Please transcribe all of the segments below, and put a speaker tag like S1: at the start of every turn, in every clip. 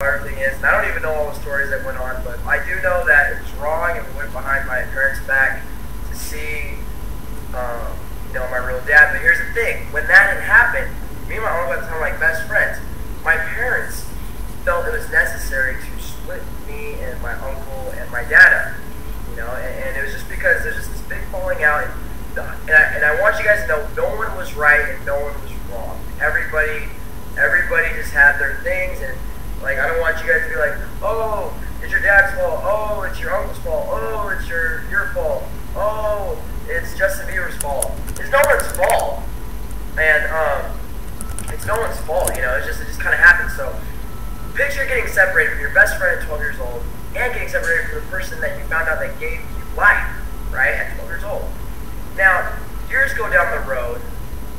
S1: everything is. And I don't even know all the stories that went on, but I do know that it was wrong, and we went behind my parents' back to see, my real dad. But here's the thing: when that had happened, me and my uncle at the time were like best friends. My parents felt it was necessary to split me and my uncle and my dad up, and it was just because there's just this big falling out, and I want you guys to know no one was right and no one was wrong. Everybody just had their things, and like I don't want you guys to be like, oh, it's your dad's fault, oh, it's your uncle's fault, oh, it's your fault, oh, it's Justin Bieber's fault. It's no one's fault, and it's no one's fault, it just kind of happens. So picture getting separated from your best friend at 12 years old and getting separated from the person that you found out that gave you life, right, at 12 years old. Now, years go down the road,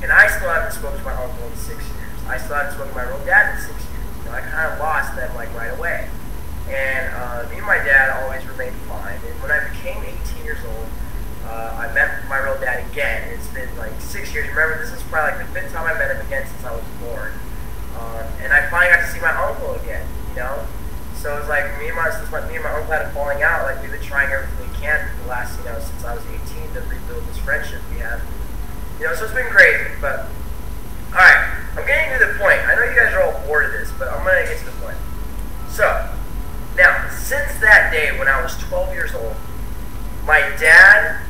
S1: and I still haven't spoken to my uncle in 6 years. I still haven't spoken to my real dad in 6 years. I kind of lost them like right away. And me and my dad always remained fine. And when I became 18 years old, I met my real dad again. It's been like 6 years. Remember, this is probably like the 5th time I met him again since I was born. And I finally got to see my uncle again, So it was like me and my uncle had a falling out. Like we've been trying everything we can for the last, since I was 18 to rebuild this friendship we have. So it's been crazy. But all right, I'm getting to the point. I know you guys are all bored of this, but I'm gonna get to the point. So now, since that day when I was 12 years old, my dad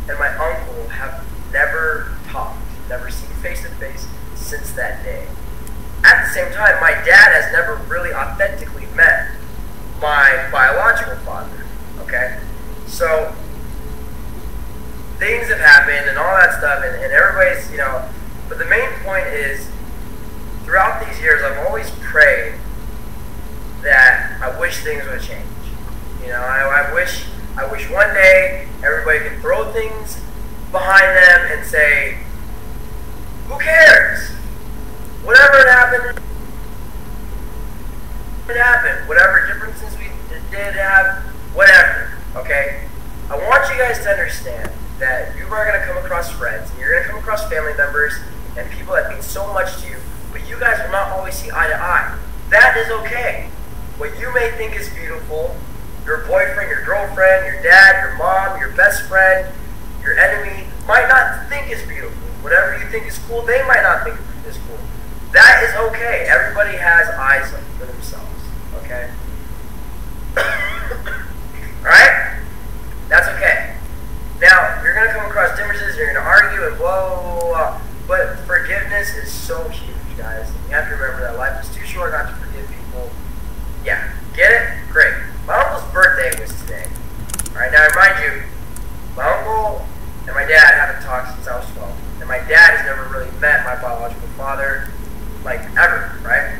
S1: and my uncle have never talked, never seen face to face since that day. At the same time, my dad has never really authentically met my biological father, okay? So, things have happened and all that stuff, and everybody's, but the main point is, throughout these years, I've always prayed that I wish things would change. I wish one day everybody can throw things behind them and say, who cares? Whatever had happened, it happened. Whatever differences we did have, whatever, okay? I want you guys to understand that you are going to come across friends, and you're going to come across family members, and people that mean so much to you, but you guys will not always see eye to eye. That is okay. What you may think is beautiful, your boyfriend, your girlfriend, your dad, your mom, your best friend, your enemy, might not think is beautiful. Whatever you think is cool, they might not think is cool. That is okay. Everybody has eyes for themselves, okay? Alright? That's okay. Now, you're going to come across differences, you're going to argue and blah, blah, blah, blah. But forgiveness is so huge, guys. You have to remember that life is too short not to forgive people. Yeah. Get it? Great. My uncle's birthday was today. Alright, now remind you, my uncle and my dad haven't talked since I was 12. And my dad has never really met my biological father, like, ever, right?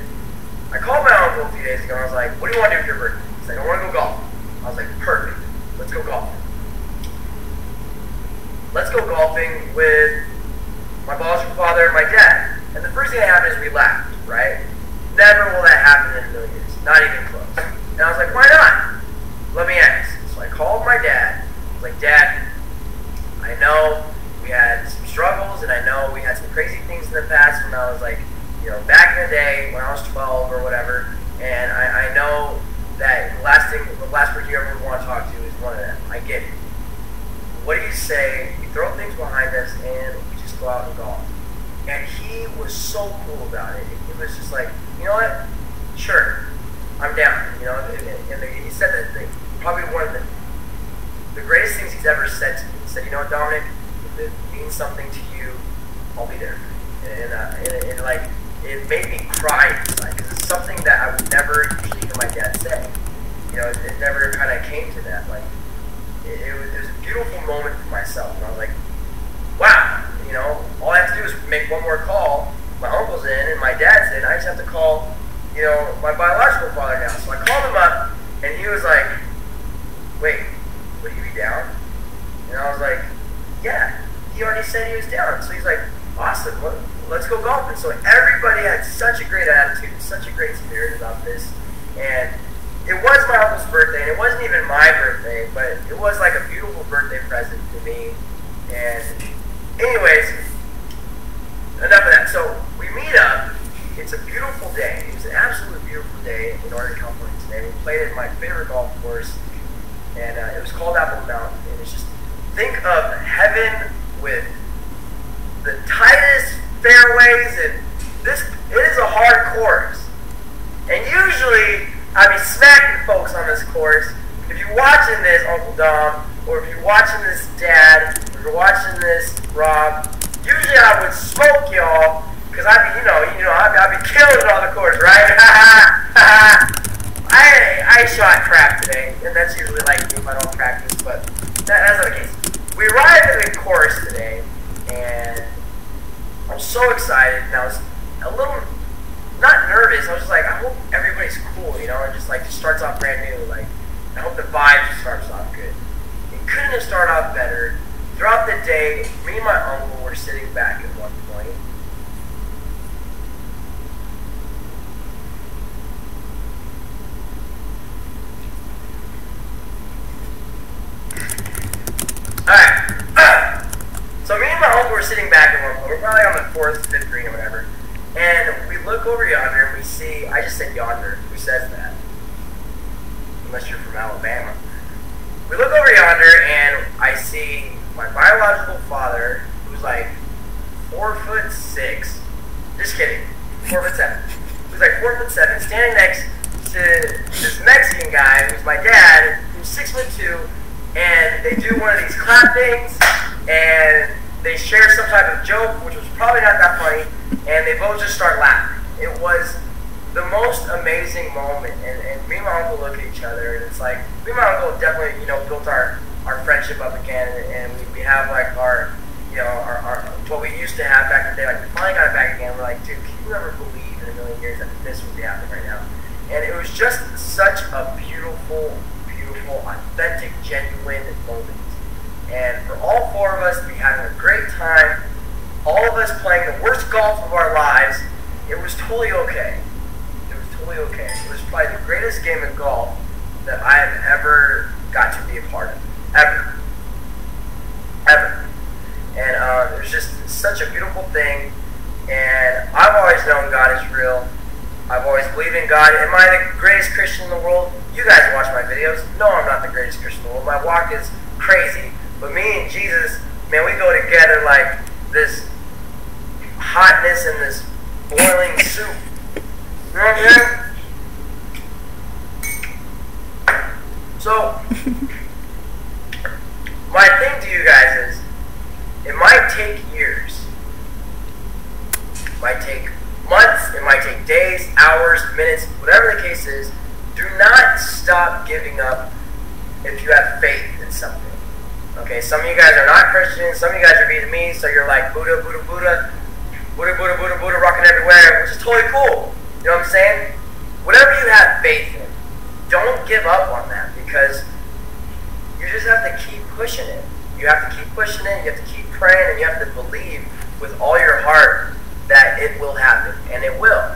S1: I called my uncle a few days ago and I was like, what do you want to do for your birthday? He's like, I want to go golfing. I was like, perfect. Let's go golfing. Let's go golfing with my biological father and my dad. And the first thing that happened is we laughed, right? Never will that happen in a million years. Not even close. And I was like, why not? Let me ask. So I called my dad. I was like, Dad, I know we had some struggles, and I know we had some crazy things in the past when I was like, back in the day when I was 12 or whatever, and I know that the last person you ever want to talk to is one of them. I get it. What do you say we throw things behind us and we just go out and golf? And he was so cool about it. He was just like, you know what? Sure, I'm down. And he said that probably one of the greatest things he's ever said to me. He said, you know what, Dominic? If it means something to you, I'll be there. And like, it made me cry inside, because it's something that I would never usually hear my dad say. It never kind of came to that. Like, it was a beautiful moment for myself. And I was like, wow, all I have to do is make one more call. My uncle's in and my dad's in. I just have to call, my biological father now. So I called him up, and he was like, wait, would he be down? And I was like, yeah, he already said he was down. So he's like, awesome, let's go golfing. So everybody had such a great attitude, such a great spirit about this. And it was my uncle's birthday, and it wasn't even my birthday, but it was like a beautiful birthday present to me. And anyways, enough of that. So we meet up, it's a beautiful day. It's an absolutely beautiful day in Northern California today. We played at my favorite golf course, and it was called Apple Mountain. And it's just, think of heaven with the tightest fairways, and it is a hard course. And usually, I be smacking folks on this course. If you're watching this, Uncle Dom, or if you're watching this, Dad, or if you're watching this, Rob, usually I would smoke y'all, because I'd be killing it on the course, right? I shot crap today, and that's usually like me if I don't practice, but that's not the case. We arrived at the course today, and I'm so excited, and I was a little, not nervous, I was just like, I hope everybody's cool, you know, and just starts off brand new, like, I hope the vibe just starts off good. It couldn't have started off better. Throughout the day, me and my uncle were sitting back at one point. Alright. So me and my uncle were sitting back at one point. We're probably on the 4th, 5th green or whatever. And we look over yonder and we see, I just said yonder. Who says that? Unless you're from Alabama. We look over yonder and I see my biological father, who's like 4'6". Just kidding. 4'7". Who's like 4'7", standing next to this Mexican guy, who's my dad, who's 6'2", and they do one of these clap things, and they share some type of joke, which was probably not that funny, and they both just start laughing. It was the most amazing moment, and me and my uncle look at each other, and it's like, me and my uncle definitely, built our friendship up again, and we have like our what we used to have back in the day, like we finally got it back again. We're like, dude, can you ever believe in a million years that this would be happening right now? And it was just such a beautiful, authentic, genuine moment. And for all four of us to be having a great time, all of us playing the worst golf of our lives, it was totally okay. It was totally okay. It was probably the greatest game of golf that I have ever got to be a part of. Ever. And it was just such a beautiful thing. And I've always known God is real. I've always believed in God. Am I the greatest Christian in the world? You guys watch my videos. No, I'm not the greatest Christian in the world. My walk is crazy. But me and Jesus, man, we go together like this hotness and this boiling soup. You know what I'm saying? So, my thing to you guys is, it might take years. It might take months. It might take days, hours, minutes, whatever the case is. Do not stop giving up if you have faith in something. Okay, some of you guys are not Christians. Some of you guys are Vietnamese, so you're like Buddha, rocking everywhere, which is totally cool. You know what I'm saying? Whatever you have faith in, don't give up on that, because you just have to keep pushing it. You have to keep pushing it, you have to keep praying, and you have to believe with all your heart that it will happen, and it will.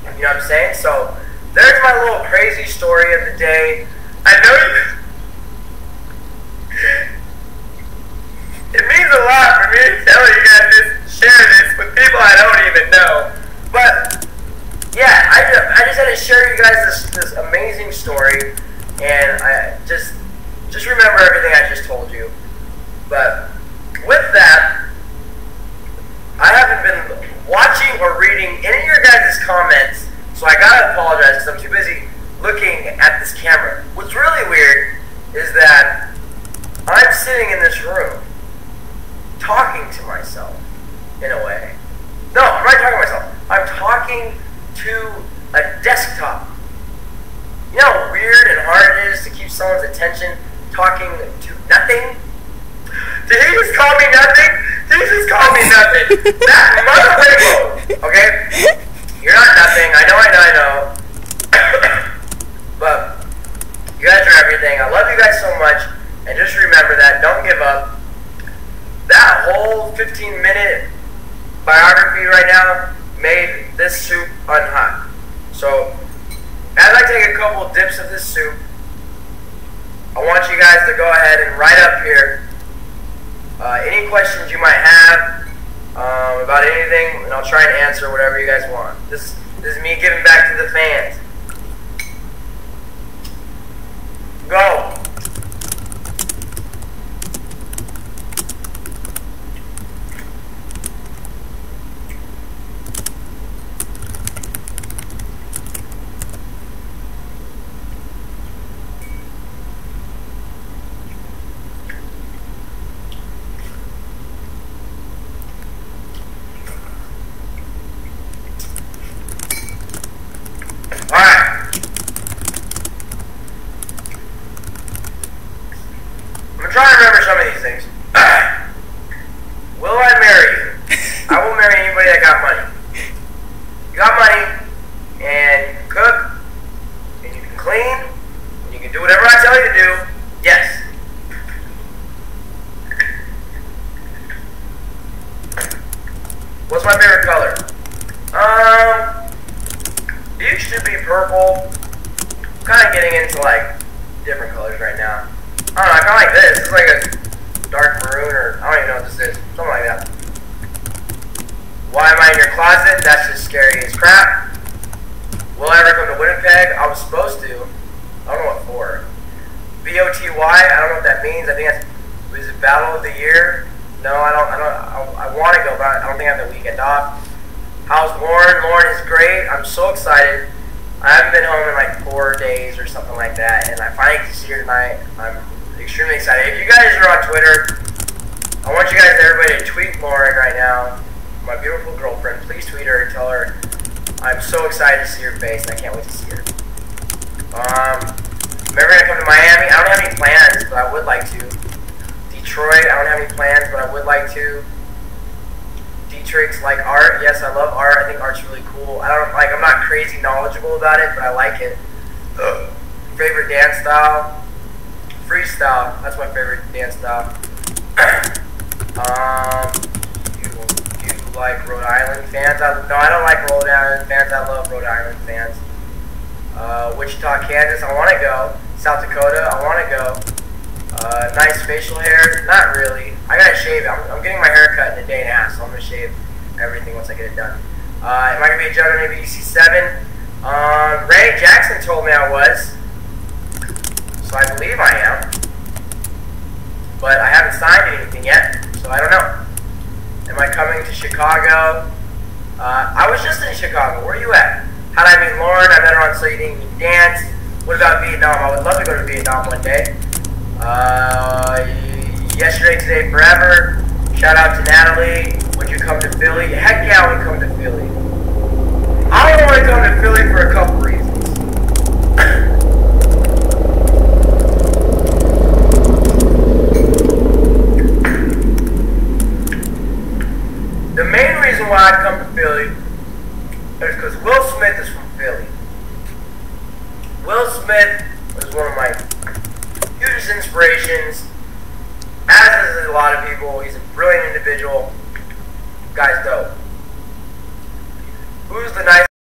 S1: You know what I'm saying? So, there's my little crazy story of the day. I know it means a lot for me to tell you guys this, share this with people I don't even know. But, yeah, I just had to share you guys this amazing story, and I just remember everything I just told you. But with that, I haven't been watching or reading any of your guys' comments, so I gotta apologize because I'm too busy looking at this camera. What's really weird is that I'm sitting in this room talking to myself, in a way. No, I'm not talking to myself. I'm talking to a desktop. You know how weird and hard it is to keep someone's attention talking to nothing? Did he just call me nothing? Did he just call me nothing? That motherfucker, okay? You're not nothing. I know. But you guys are everything. I love you guys so much. And just remember that. Don't give up. That whole 15-minute biography right now made this soup unhot. So, as I take a couple dips of this soup, I want you guys to go ahead and write up here any questions you might have. about anything, and I'll try and answer whatever you guys want. This is me giving back to the fans. Go! Alright. I'm trying to remember some of these things. Will I marry you? I will marry anybody that got money. You got money, and you can cook, and you can clean, and you can do whatever I tell you to do. Yes. What's my favorite color? It used to be purple. I'm kind of getting into like different colors right now. I don't know, I kind of like this. It's like a dark maroon, or I don't even know what this is. Something like that. Why am I in your closet? That's just scary as crap. Will I ever come to Winnipeg? I was supposed to. I don't know what for. VOTY, I don't know what that means. I think that's, is it Battle of the Year? No, I want to go, but I don't think I have the weekend off. How's Lauren? Lauren is great. I'm so excited. I haven't been home in like 4 days or something like that, and I finally get to see her tonight. I'm extremely excited. If you guys are on Twitter, I want you guys, everybody, to tweet Lauren right now, my beautiful girlfriend. Please tweet her and tell her I'm so excited to see her face, and I can't wait to see her. I'm ever gonna come to Miami. I don't have any plans, but I would like to. Detroit, I don't have any plans, but I would like to. D-trix, like art. Yes, I love art. I think art's really cool. I'm not crazy knowledgeable about it, but I like it. Favorite dance style? Freestyle. That's my favorite dance style. You like Rhode Island fans? No, I don't like Rhode Island fans. I love Rhode Island fans. Wichita, Kansas, I want to go. South Dakota, I want to go. Nice facial hair? Not really. I gotta shave it. I'm getting my hair cut in a day and a half, so I'm gonna shave everything once I get it done. Am I gonna be a judge on ABC7? Randy Jackson told me I was, so I believe I am. But I haven't signed anything yet, so I don't know. Am I coming to Chicago? I was just in Chicago. Where are you at? How did I meet Lauren? I met her on So You Think You Can Dance. What about Vietnam? I would love to go to Vietnam one day. Yesterday, today, forever. Shout out to Natalie. Would you come to Philly? Heck yeah, I would come to Philly. I don't want to come to Philly for a couple reasons. The main reason why I'd come to Philly is because Will Smith is from Philly. Will Smith was one of my hugest inspirations, as is a lot of people. He's a brilliant individual. Guy's dope. Who's the nice